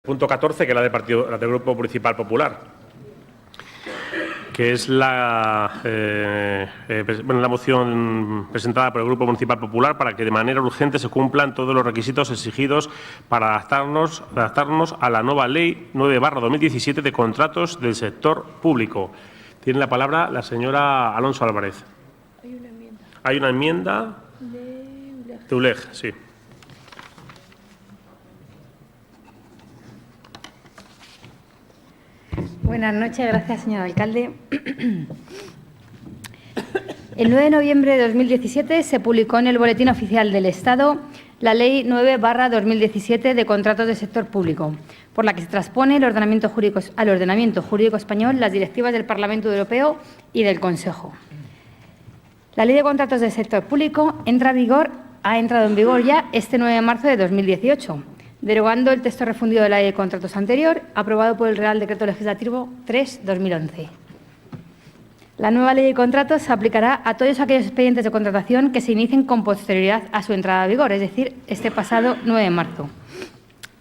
punto 14, que es la del Grupo Municipal Popular, que es la moción presentada por el Grupo Municipal Popular para que de manera urgente se cumplan todos los requisitos exigidos para adaptarnos a la nueva Ley 9/2017 de contratos del sector público. Tiene la palabra la señora Alonso Álvarez. Hay una enmienda de ULEG, sí. Buenas noches, gracias, señor alcalde. El 9 de noviembre de 2017 se publicó en el Boletín Oficial del Estado la Ley 9/2017 de contratos del sector público, por la que se transpone al ordenamiento jurídico español las directivas del Parlamento Europeo y del Consejo. La Ley de Contratos del Sector Público ha entrado en vigor ya este 9 de marzo de 2018, derogando el texto refundido de la Ley de Contratos anterior, aprobado por el Real Decreto Legislativo 3/2011. La nueva Ley de Contratos se aplicará a todos aquellos expedientes de contratación que se inicien con posterioridad a su entrada en vigor, es decir, este pasado 9 de marzo.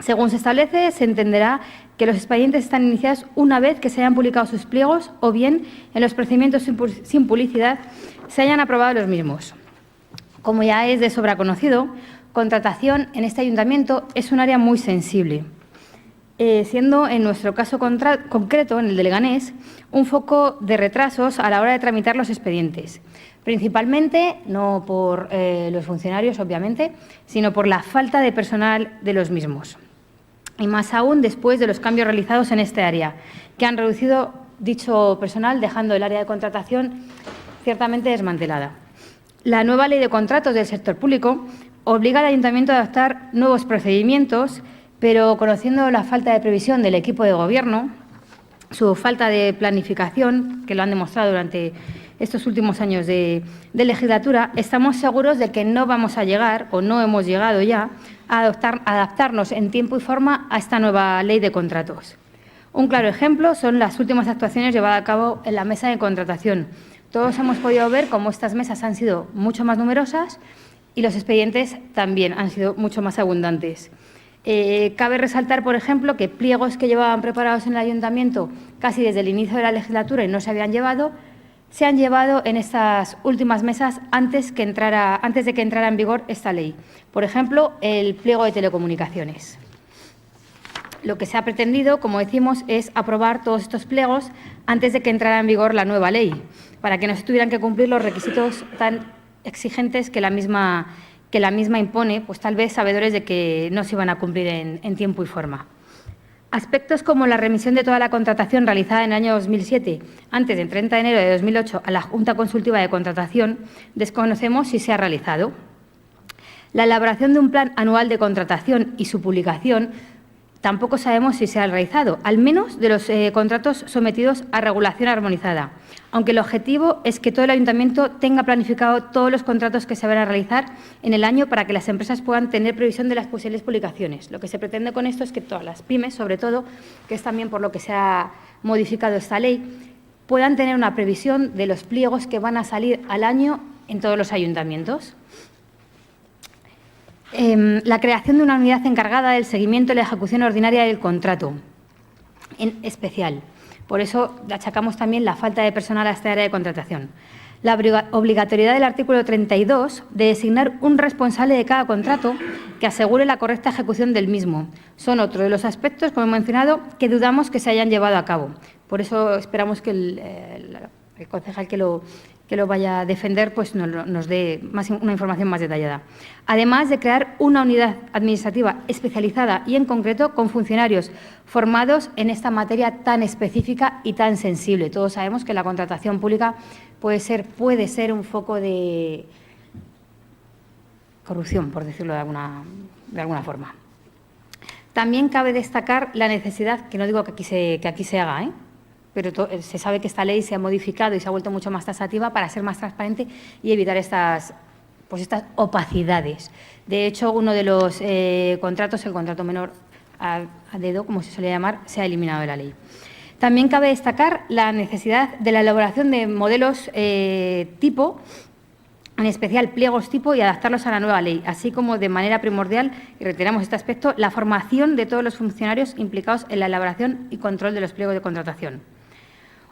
Según se establece, se entenderá que los expedientes están iniciados una vez que se hayan publicado sus pliegos o bien en los procedimientos sin publicidad se hayan aprobado los mismos. Como ya es de sobra conocido, contratación en este ayuntamiento es un área muy sensible, siendo en nuestro caso concreto, en el de Leganés, un foco de retrasos a la hora de tramitar los expedientes, principalmente no por los funcionarios, obviamente, sino por la falta de personal de los mismos. Y más aún después de los cambios realizados en este área, que han reducido dicho personal, dejando el área de contratación ciertamente desmantelada. La nueva Ley de Contratos del sector público obliga al ayuntamiento a adoptar nuevos procedimientos, pero conociendo la falta de previsión del equipo de Gobierno, su falta de planificación, que lo han demostrado durante estos últimos años de legislatura, estamos seguros de que no vamos a llegar, o no hemos llegado ya, a adaptarnos en tiempo y forma a esta nueva Ley de Contratos. Un claro ejemplo son las últimas actuaciones llevadas a cabo en la mesa de contratación. Todos hemos podido ver cómo estas mesas han sido mucho más numerosas y los expedientes también han sido mucho más abundantes. Cabe resaltar, por ejemplo, que pliegos que llevaban preparados en el ayuntamiento casi desde el inicio de la legislatura y no se habían llevado, se han llevado en estas últimas mesas antes de que entrara en vigor esta ley. Por ejemplo, el pliego de telecomunicaciones. Lo que se ha pretendido, como decimos, es aprobar todos estos pliegos antes de que entrara en vigor la nueva ley, para que no se tuvieran que cumplir los requisitos tan exigentes que la misma impone, pues tal vez sabedores de que no se iban a cumplir en tiempo y forma. Aspectos como la remisión de toda la contratación realizada en el año 2007, antes del 30 de enero de 2008, a la Junta Consultiva de Contratación, desconocemos si se ha realizado. La elaboración de un plan anual de contratación y su publicación tampoco sabemos si se ha realizado, al menos de los contratos sometidos a regulación armonizada, aunque el objetivo es que todo el ayuntamiento tenga planificado todos los contratos que se van a realizar en el año para que las empresas puedan tener previsión de las posibles publicaciones. Lo que se pretende con esto es que todas las pymes, sobre todo, que es también por lo que se ha modificado esta ley, puedan tener una previsión de los pliegos que van a salir al año en todos los ayuntamientos. La creación de una unidad encargada del seguimiento y la ejecución ordinaria del contrato, en especial. Por eso achacamos también la falta de personal a esta área de contratación. La obligatoriedad del artículo 32 de designar un responsable de cada contrato que asegure la correcta ejecución del mismo. Son otro de los aspectos, como he mencionado, que dudamos que se hayan llevado a cabo. Por eso esperamos que el concejal que lo vaya a defender pues nos dé una información más detallada. Además de crear una unidad administrativa especializada y, en concreto, con funcionarios formados en esta materia tan específica y tan sensible. Todos sabemos que la contratación pública puede ser un foco de corrupción, por decirlo de alguna forma. También cabe destacar la necesidad, que no digo que aquí se haga, pero se sabe que esta ley se ha modificado y se ha vuelto mucho más taxativa para ser más transparente y evitar estas opacidades. De hecho, uno de los contratos, el contrato menor a dedo, como se suele llamar, se ha eliminado de la ley. También cabe destacar la necesidad de la elaboración de modelos tipo en especial pliegos tipo, y adaptarlos a la nueva ley, así como, de manera primordial, y reiteramos este aspecto, la formación de todos los funcionarios implicados en la elaboración y control de los pliegos de contratación.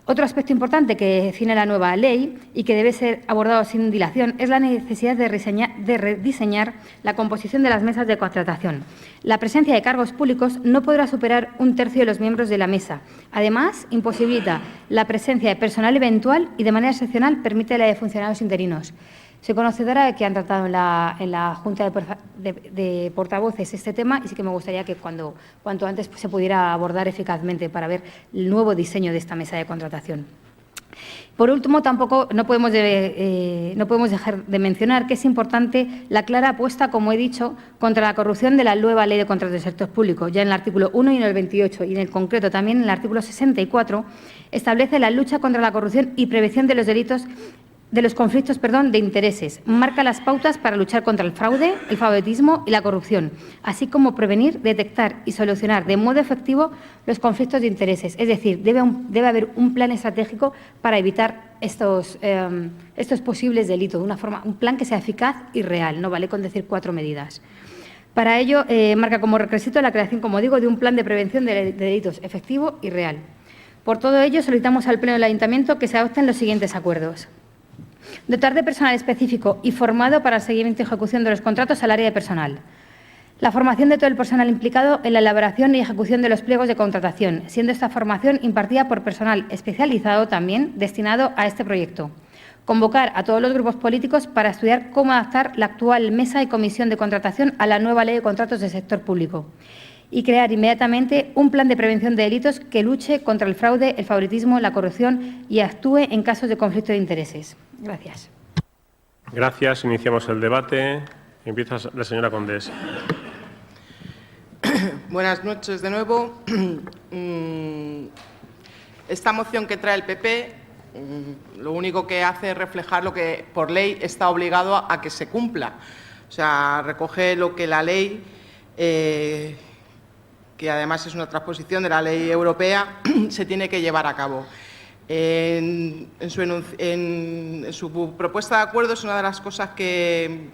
Otro aspecto importante que define la nueva ley y que debe ser abordado sin dilación es la necesidad de rediseñar la composición de las mesas de contratación. La presencia de cargos públicos no podrá superar 1/3 de los miembros de la mesa. Además, imposibilita la presencia de personal eventual y, de manera excepcional, permite la de funcionarios interinos. Soy conocedora de que han tratado en la Junta de Portavoces este tema, y sí que me gustaría que cuanto antes se pudiera abordar eficazmente para ver el nuevo diseño de esta mesa de contratación. Por último, tampoco no podemos dejar de mencionar que es importante la clara apuesta, como he dicho, contra la corrupción de la nueva Ley de Contratos del Sector Público. Ya en el artículo 1 y en el 28, y en el concreto también en el artículo 64, establece la lucha contra la corrupción y prevención de los conflictos de intereses. Marca las pautas para luchar contra el fraude, el favoritismo y la corrupción, así como prevenir, detectar y solucionar de modo efectivo los conflictos de intereses. Es decir, debe haber un plan estratégico para evitar estos posibles delitos, un plan que sea eficaz y real, no vale con decir 4 medidas. Para ello, marca como requisito la creación, como digo, de un plan de prevención de delitos efectivo y real. Por todo ello, solicitamos al Pleno del Ayuntamiento que se adopten los siguientes acuerdos. Dotar de personal específico y formado para el seguimiento y ejecución de los contratos al área de personal. La formación de todo el personal implicado en la elaboración y ejecución de los pliegos de contratación, siendo esta formación impartida por personal especializado también destinado a este proyecto. Convocar a todos los grupos políticos para estudiar cómo adaptar la actual mesa y comisión de contratación a la nueva Ley de Contratos del Sector Público. Y crear inmediatamente un plan de prevención de delitos que luche contra el fraude, el favoritismo, la corrupción y actúe en casos de conflicto de intereses. Gracias. Gracias. Iniciamos el debate. Empieza la señora Condés. Buenas noches de nuevo. Esta moción que trae el PP lo único que hace es reflejar lo que por ley está obligado a que se cumpla. O sea, recoge lo que la ley, que además es una transposición de la ley europea, se tiene que llevar a cabo. En su propuesta de acuerdo, es una de las cosas que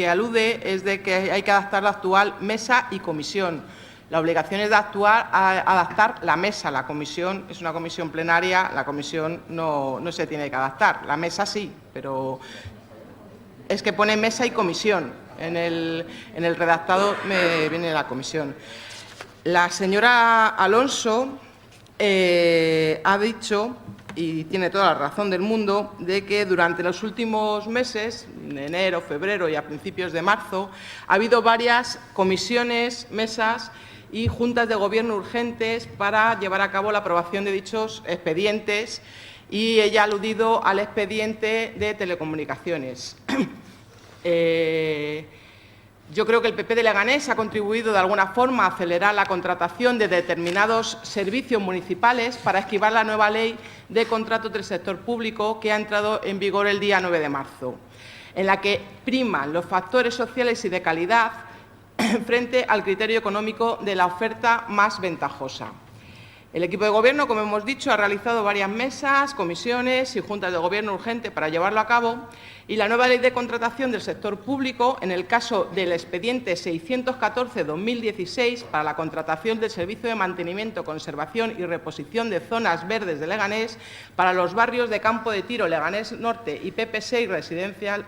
alude es de que hay que adaptar la actual mesa y comisión. La obligación es de adaptar la mesa. La comisión es una comisión plenaria, la comisión no se tiene que adaptar. La mesa sí, pero es que pone mesa y comisión. En el redactado me viene la comisión. La señora Alonso ha dicho, y tiene toda la razón del mundo, de que durante los últimos meses, en enero, febrero y a principios de marzo, ha habido varias comisiones, mesas y juntas de gobierno urgentes para llevar a cabo la aprobación de dichos expedientes, y ella ha aludido al expediente de telecomunicaciones. Yo creo que el PP de Leganés ha contribuido de alguna forma a acelerar la contratación de determinados servicios municipales para esquivar la nueva ley de contratos del sector público que ha entrado en vigor el día 9 de marzo, en la que priman los factores sociales y de calidad frente al criterio económico de la oferta más ventajosa. El equipo de Gobierno, como hemos dicho, ha realizado varias mesas, comisiones y juntas de Gobierno urgente para llevarlo a cabo, y la nueva Ley de Contratación del Sector Público, en el caso del expediente 614/2016 para la contratación del servicio de mantenimiento, conservación y reposición de zonas verdes de Leganés para los barrios de Campo de Tiro, Leganés Norte y PP6 Residencial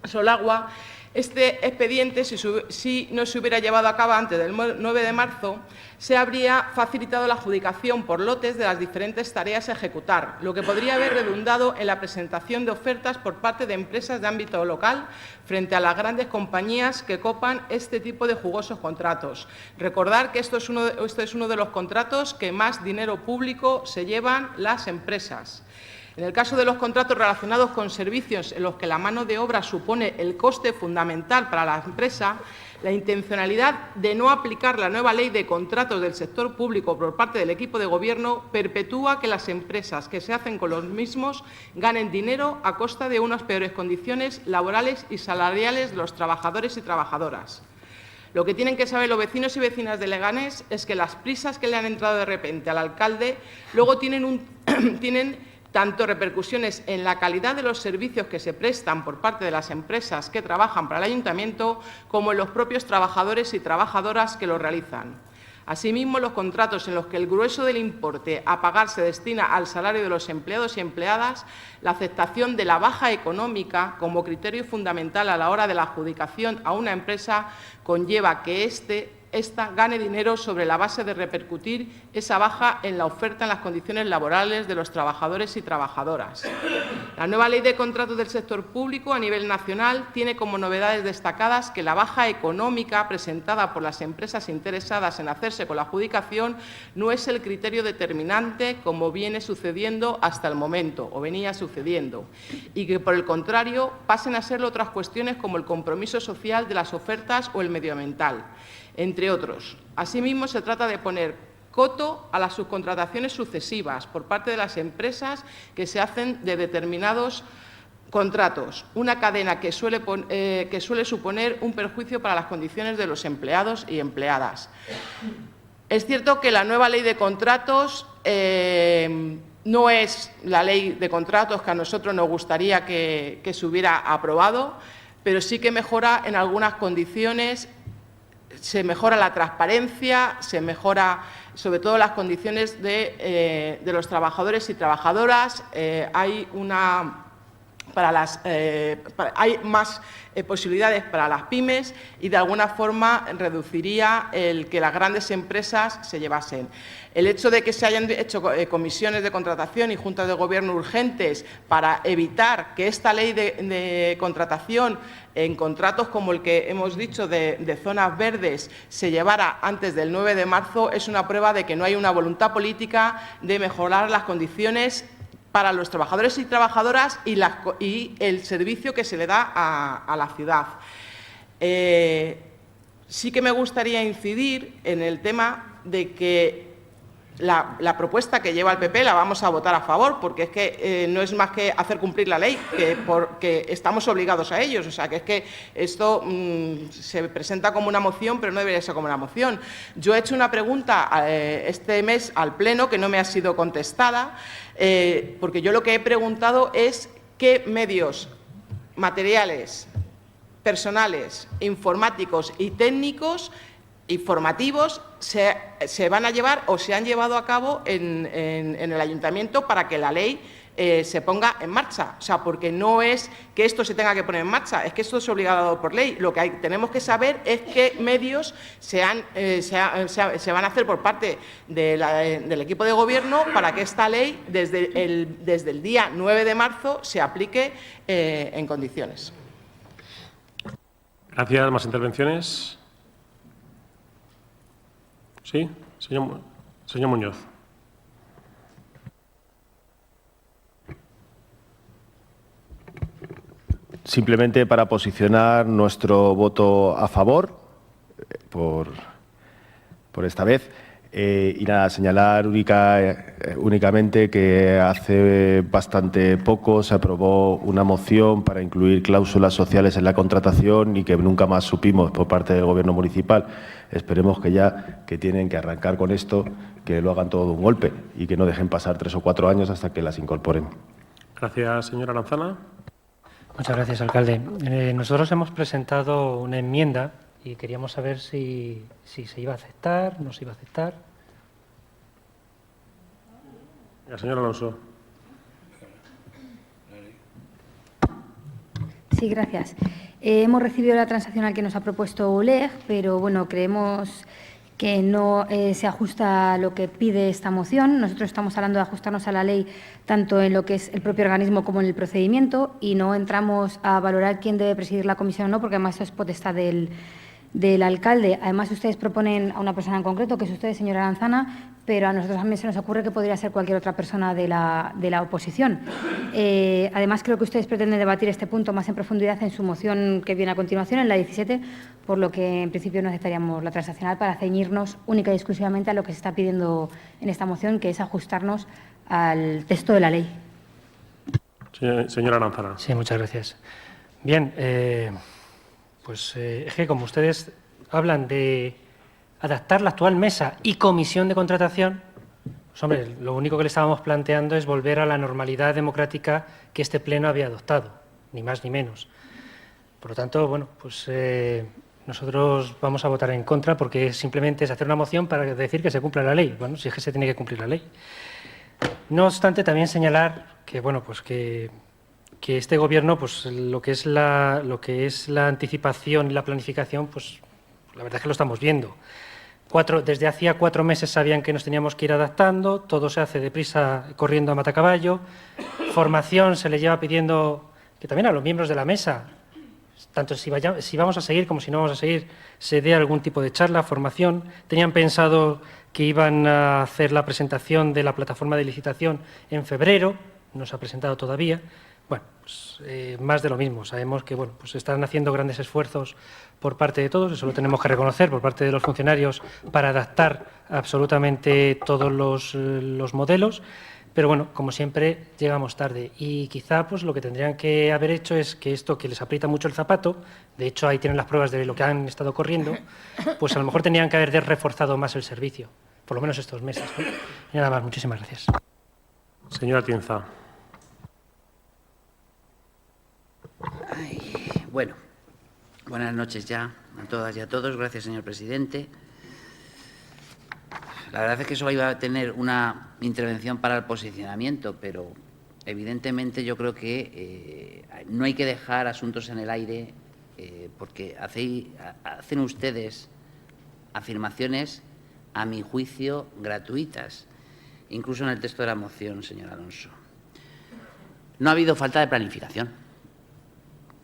Solagua, este expediente, si no se hubiera llevado a cabo antes del 9 de marzo, se habría facilitado la adjudicación por lotes de las diferentes tareas a ejecutar, lo que podría haber redundado en la presentación de ofertas por parte de empresas de ámbito local frente a las grandes compañías que copan este tipo de jugosos contratos. Recordar que esto es uno de los contratos que más dinero público se llevan las empresas. En el caso de los contratos relacionados con servicios en los que la mano de obra supone el coste fundamental para la empresa, la intencionalidad de no aplicar la nueva Ley de Contratos del Sector Público por parte del equipo de Gobierno perpetúa que las empresas que se hacen con los mismos ganen dinero a costa de unas peores condiciones laborales y salariales de los trabajadores y trabajadoras. Lo que tienen que saber los vecinos y vecinas de Leganés es que las prisas que le han entrado de repente al alcalde luego tienen tanto repercusiones en la calidad de los servicios que se prestan por parte de las empresas que trabajan para el Ayuntamiento, como en los propios trabajadores y trabajadoras que lo realizan. Asimismo, los contratos en los que el grueso del importe a pagar se destina al salario de los empleados y empleadas, la aceptación de la baja económica como criterio fundamental a la hora de la adjudicación a una empresa conlleva que ésta gane dinero sobre la base de repercutir esa baja en la oferta en las condiciones laborales de los trabajadores y trabajadoras. La nueva Ley de Contratos del Sector Público a nivel nacional tiene como novedades destacadas que la baja económica presentada por las empresas interesadas en hacerse con la adjudicación no es el criterio determinante como viene sucediendo hasta el momento o venía sucediendo y que, por el contrario, pasen a serlo otras cuestiones como el compromiso social de las ofertas o el medioambiental, entre otros. Asimismo, se trata de poner coto a las subcontrataciones sucesivas por parte de las empresas que se hacen de determinados contratos, una cadena que suele suponer un perjuicio para las condiciones de los empleados y empleadas. Es cierto que la nueva Ley de Contratos no es la Ley de Contratos que a nosotros nos gustaría que se hubiera aprobado, pero sí que mejora en algunas condiciones. Se mejora la transparencia, se mejora sobre todo las condiciones de los trabajadores y trabajadoras. Hay más posibilidades para las pymes y de alguna forma reduciría el que las grandes empresas se llevasen. El hecho de que se hayan hecho comisiones de contratación y juntas de gobierno urgentes para evitar que esta ley de contratación en contratos como el que hemos dicho de zonas verdes se llevara antes del 9 de marzo es una prueba de que no hay una voluntad política de mejorar las condiciones para los trabajadores y trabajadoras y el servicio que se le da a la ciudad. Sí que me gustaría incidir en el tema de que la propuesta que lleva el PP la vamos a votar a favor, porque es que no es más que hacer cumplir la ley, porque estamos obligados a ellos. O sea, que es que esto se presenta como una moción, pero no debería ser como una moción. Yo he hecho una pregunta este mes al Pleno que no me ha sido contestada, porque yo lo que he preguntado es qué medios materiales, personales, informáticos y técnicos informativos se van a llevar o se han llevado a cabo en el Ayuntamiento para que la ley se ponga en marcha. O sea, porque no es que esto se tenga que poner en marcha, es que esto es obligado por ley. Lo que tenemos que saber es qué medios se van a hacer por parte del equipo de Gobierno para que esta ley, desde el día 9 de marzo, se aplique en condiciones. Gracias. ¿Más intervenciones? Sí, señor Muñoz. Simplemente para posicionar nuestro voto a favor por esta vez. Y nada, señalar únicamente que hace bastante poco se aprobó una moción para incluir cláusulas sociales en la contratación y que nunca más supimos por parte del Gobierno municipal. Esperemos que ya que tienen que arrancar con esto, que lo hagan todo de un golpe y que no dejen pasar 3 o 4 años hasta que las incorporen. Gracias, señora Aranzana. Muchas gracias, alcalde. Nosotros hemos presentado una enmienda y queríamos saber si se iba a aceptar, no se iba a aceptar. Señor Alonso. Sí, gracias. Hemos recibido la transaccional que nos ha propuesto ULEG, pero bueno, creemos que no se ajusta a lo que pide esta moción. Nosotros estamos hablando de ajustarnos a la ley tanto en lo que es el propio organismo como en el procedimiento y no entramos a valorar quién debe presidir la comisión o no, porque además eso es potestad del alcalde. Además, ustedes proponen a una persona en concreto, que es usted, señora Aranzana, pero a nosotros también se nos ocurre que podría ser cualquier otra persona de la oposición. Además, creo que ustedes pretenden debatir este punto más en profundidad en su moción que viene a continuación, en la 17, por lo que en principio no aceptaríamos la transaccional para ceñirnos única y exclusivamente a lo que se está pidiendo en esta moción, que es ajustarnos al texto de la ley. Señora Aranzana. Sí, muchas gracias. Bien, pues es que como ustedes hablan de adaptar la actual mesa y comisión de contratación, Pues, hombre, lo único que le estábamos planteando es volver a la normalidad democrática que este Pleno había adoptado, ni más ni menos. Por lo tanto, bueno, pues nosotros vamos a votar en contra porque simplemente es hacer una moción para decir que se cumpla la ley. Bueno, si es que se tiene que cumplir la ley. No obstante, también señalar que, bueno, pues que este Gobierno, pues lo que es la anticipación y la planificación, pues la verdad es que lo estamos viendo. Desde hacía 4 meses sabían que nos teníamos que ir adaptando, todo se hace deprisa, corriendo a matacaballo. Formación se le lleva pidiendo, que también a los miembros de la mesa, tanto si vamos a seguir como si no vamos a seguir, se dé algún tipo de charla, formación. Tenían pensado que iban a hacer la presentación de la plataforma de licitación en febrero, no se ha presentado todavía. Bueno, pues, más de lo mismo. Sabemos que bueno, pues están haciendo grandes esfuerzos por parte de todos, eso lo tenemos que reconocer, por parte de los funcionarios, para adaptar absolutamente todos los modelos. Pero bueno, como siempre, llegamos tarde y quizá pues lo que tendrían que haber hecho es que esto que les aprieta mucho el zapato, de hecho ahí tienen las pruebas de lo que han estado corriendo, pues a lo mejor tenían que haber reforzado más el servicio, por lo menos estos meses, ¿no? Y nada más, muchísimas gracias. Señora Tienza. Bueno, buenas noches ya a todas y a todos. Gracias, señor presidente. La verdad es que solo iba a tener una intervención para el posicionamiento, pero evidentemente yo creo que no hay que dejar asuntos en el aire porque hacen ustedes afirmaciones, a mi juicio, gratuitas, incluso en el texto de la moción, señor Alonso. No ha habido falta de planificación.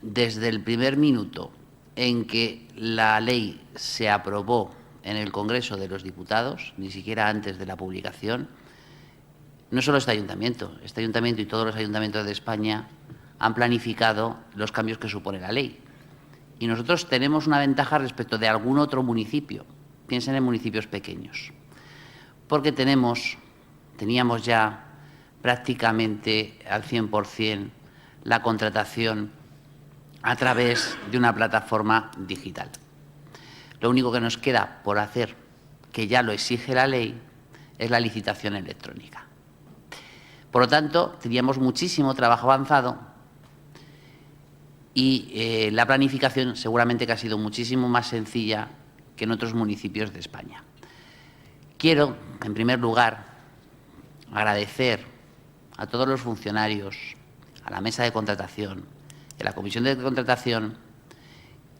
Desde el primer minuto en que la ley se aprobó en el Congreso de los Diputados, ni siquiera antes de la publicación, no solo este ayuntamiento y todos los ayuntamientos de España han planificado los cambios que supone la ley. Y nosotros tenemos una ventaja respecto de algún otro municipio. Piensen en municipios pequeños. Porque teníamos ya prácticamente al 100% la contratación a través de una plataforma digital. Lo único que nos queda por hacer, que ya lo exige la ley, es la licitación electrónica. Por lo tanto, teníamos muchísimo trabajo avanzado y la planificación seguramente que ha sido muchísimo más sencilla que en otros municipios de España. Quiero, en primer lugar, agradecer a todos los funcionarios, a la mesa de contratación, a la comisión de contratación,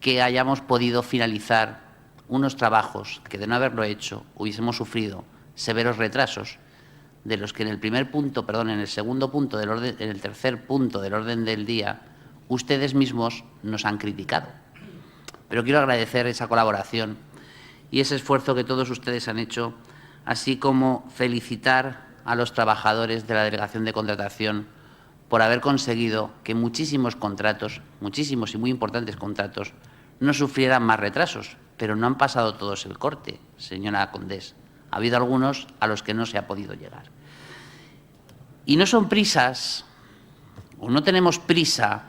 que hayamos podido finalizar unos trabajos que, de no haberlo hecho, hubiésemos sufrido severos retrasos, de los que en el segundo punto del orden, en el tercer punto del orden del día, ustedes mismos nos han criticado. Pero quiero agradecer esa colaboración y ese esfuerzo que todos ustedes han hecho, así como felicitar a los trabajadores de la Delegación de Contratación por haber conseguido que muchísimos contratos, muchísimos y muy importantes contratos, no sufrieran más retrasos, pero no han pasado todos el corte, señora Condés. Ha habido algunos a los que no se ha podido llegar. Y no son prisas, o no tenemos prisa,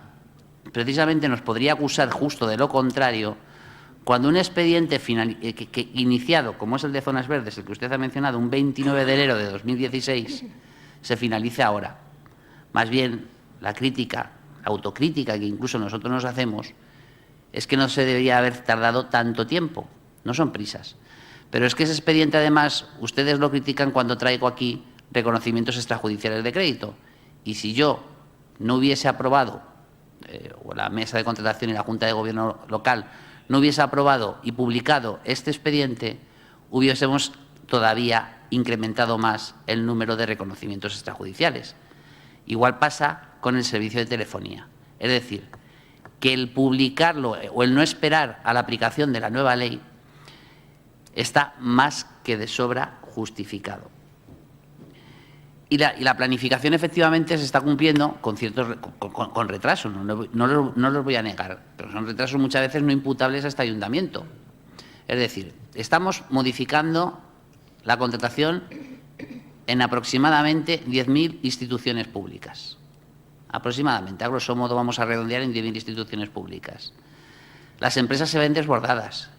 precisamente nos podría acusar justo de lo contrario, cuando un expediente iniciado, como es el de Zonas Verdes, el que usted ha mencionado, un 29 de enero de 2016, se finalice ahora. Más bien, la crítica, la autocrítica que incluso nosotros nos hacemos, es que no se debería haber tardado tanto tiempo. No son prisas. Pero es que ese expediente, además, ustedes lo critican cuando traigo aquí reconocimientos extrajudiciales de crédito. Y si yo no hubiese aprobado, o la mesa de contratación y la Junta de Gobierno local no hubiese aprobado y publicado este expediente, hubiésemos todavía incrementado más el número de reconocimientos extrajudiciales. Igual pasa con el servicio de telefonía. Es decir, que el publicarlo o el no esperar a la aplicación de la nueva ley está más que de sobra justificado. Y la planificación efectivamente se está cumpliendo con ciertos con retrasos, no los voy a negar, pero son retrasos muchas veces no imputables a este ayuntamiento. Es decir, estamos modificando la contratación en aproximadamente 10.000 instituciones públicas. Aproximadamente, a grosso modo vamos a redondear en 10.000 instituciones públicas. Las empresas se ven desbordadas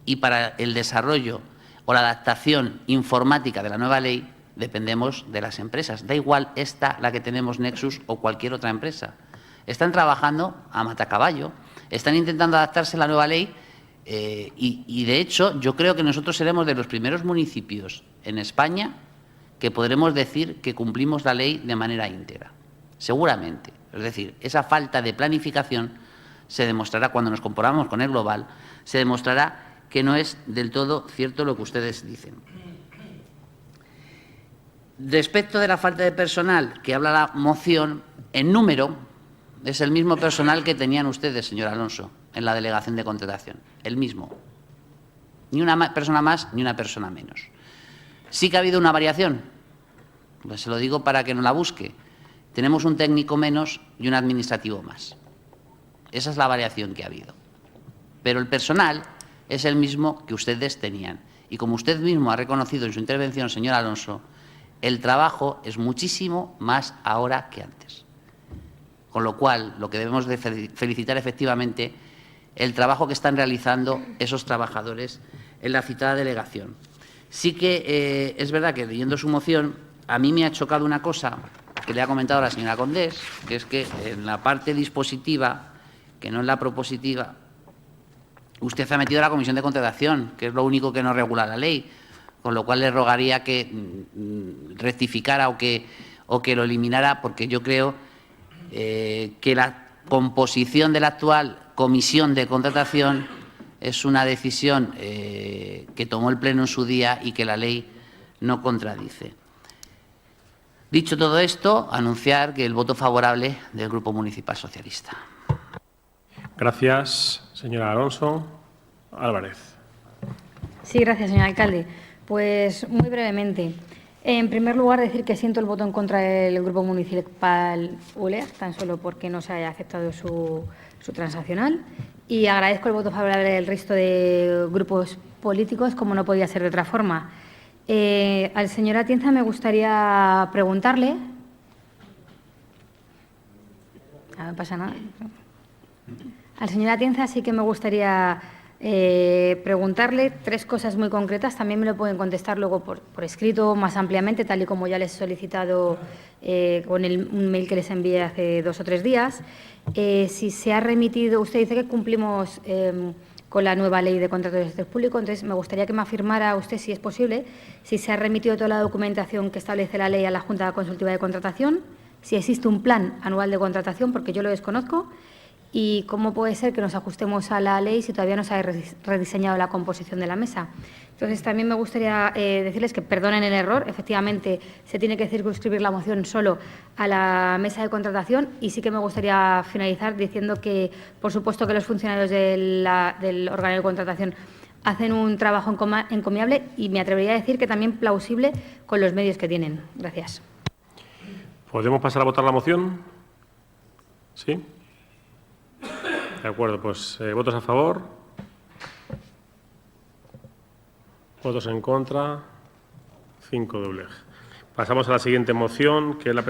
y para el desarrollo o la adaptación informática de la nueva ley dependemos de las empresas. Da igual esta, la que tenemos Nexus o cualquier otra empresa. Están trabajando a matacaballo, están intentando adaptarse a la nueva ley y, de hecho, yo creo que nosotros seremos de los primeros municipios en España que podremos decir que cumplimos la ley de manera íntegra. Seguramente. Es decir, esa falta de planificación se demostrará cuando nos comparamos con el global, se demostrará que no es del todo cierto lo que ustedes dicen. Respecto de la falta de personal que habla la moción, en número es el mismo personal que tenían ustedes, señor Alonso, en la delegación de contratación. El mismo. Ni una persona más ni una persona menos. Sí que ha habido una variación. Pues se lo digo para que no la busque. Tenemos un técnico menos y un administrativo más. Esa es la variación que ha habido. Pero el personal es el mismo que ustedes tenían. Y como usted mismo ha reconocido en su intervención, señor Alonso, el trabajo es muchísimo más ahora que antes. Con lo cual, lo que debemos de felicitar efectivamente el trabajo que están realizando esos trabajadores en la citada delegación. Sí que es verdad que leyendo su moción, a mí me ha chocado una cosa que le ha comentado la señora Condés, que es que en la parte dispositiva, que no en la propositiva, usted ha metido la comisión de contratación, que es lo único que no regula la ley, con lo cual le rogaría que rectificara o que lo eliminara, porque yo creo que la composición de la actual comisión de contratación es una decisión que tomó el Pleno en su día y que la ley no contradice. Dicho todo esto, anunciar que el voto favorable del Grupo Municipal Socialista. Gracias, señora Alonso. Álvarez. Sí, gracias, señor alcalde. Pues muy brevemente. En primer lugar, decir que siento el voto en contra del Grupo Municipal ULEG, tan solo porque no se haya aceptado su transaccional. Y agradezco el voto favorable del resto de grupos políticos, como no podía ser de otra forma. Al señor Atienza me gustaría preguntarle. No pasa nada. Al señor Atienza sí que me gustaría preguntarle 3 cosas muy concretas. También me lo pueden contestar luego por escrito más ampliamente, tal y como ya les he solicitado con un mail que les envié hace 2 o 3 días. Si se ha remitido, usted dice que cumplimos con la nueva ley de contratos del sector público, entonces me gustaría que me afirmara usted, si es posible, si se ha remitido toda la documentación que establece la ley a la Junta Consultiva de Contratación, si existe un plan anual de contratación, porque yo lo desconozco, y cómo puede ser que nos ajustemos a la ley si todavía no se ha rediseñado la composición de la mesa. Entonces, también me gustaría decirles que perdonen el error. Efectivamente, se tiene que circunscribir la moción solo a la mesa de contratación y sí que me gustaría finalizar diciendo que, por supuesto, que los funcionarios del órgano de contratación hacen un trabajo encomiable y me atrevería a decir que también plausible con los medios que tienen. Gracias. ¿Podemos pasar a votar la moción? ¿Sí? De acuerdo, pues votos a favor, votos en contra, 5 de ULEG. Pasamos a la siguiente moción, que es la